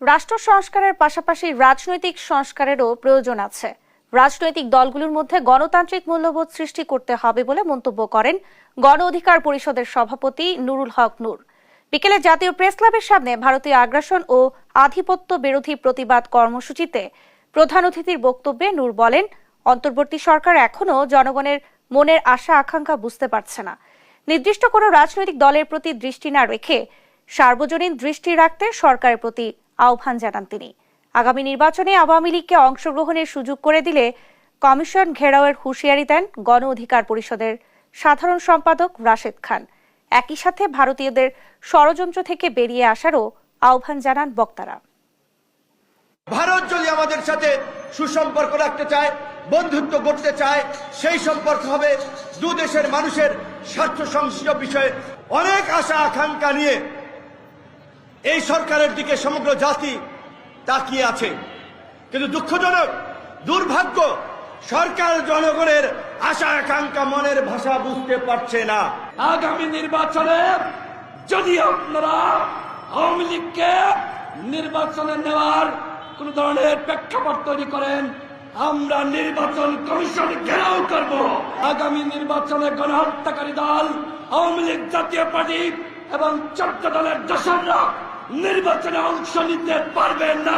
রাষ্ট্র সংস্কারের পাশাপাশি রাজনৈতিক সংস্কারেরও প্রয়োজন আছে। রাজনৈতিক দলগুলোর মধ্যে গণতান্ত্রিক মূল্যবোধ সৃষ্টি করতে হবে বলে মন্তব্য করেন গণ অধিকার পরিষদের সভাপতি নুরুল হক নূর। বিকেলে জাতীয় প্রেস ক্লাবের সামনে ভারতীয় আগ্রাসন ও আধিপত্য বিরোধী প্রতিবাদ কর্মসূচিতে প্রধান অতিথির বক্তব্যে নূর বলেন, অন্তর্বর্তী সরকার এখনো জনগণের মনের আশা আকাঙ্ক্ষা বুঝতে পারছে না। নির্দিষ্ট কোনো রাজনৈতিক দলের প্রতি দৃষ্টি না রেখে সার্বজনীন দৃষ্টি রাখতে সরকারের প্রতি আহ্বান জানান তিনি। আগামী নির্বাচনে আওয়ামী লীগকে অংশগ্রহণের সুযোগ করে দিলে কমিশন ঘেরাওয়ের হুঁশিয়ারি দেন গণ অধিকার পরিষদের সাধারণ সম্পাদক রাশেদ খান। একই সাথে ভারতীয়দের ষড়যন্ত্র থেকে বেরিয়ে আসারও আহ্বান জানান বক্তারা। ভারত যদি আমাদের সাথে সুসম্পর্ক রাখতে চায়, বন্ধুত্ব করতে চায়, সেই সম্পর্ক হবে দু দেশের মানুষের স্বার্থ সংশ্লিষ্ট বিষয়ে অনেক আশা আকাঙ্ক্ষা নিয়ে এই সরকারের দিকে সমগ্র জাতি তাকিয়ে আছে। কিন্তু দুঃখজনক, দুর্ভাগ্য, সরকার জনগণের আশা আকাঙ্ক্ষা মনের ভাষা বুঝতে পারছে না। আগামী নির্বাচনে যদি আপনারা আওয়ামী লীগকে নির্বাচনে নেওয়ার কোন ধরনের প্রেক্ষাপট তৈরি করেন, আমরা নির্বাচন কমিশন ঘেরাও করব। আগামী নির্বাচনে গণহত্যাকারী দল আওয়ামী লীগ জাতীয় পার্টি এবং 14 দলের দোসররা নির্বাচনে অংশ নিতে পারবে না।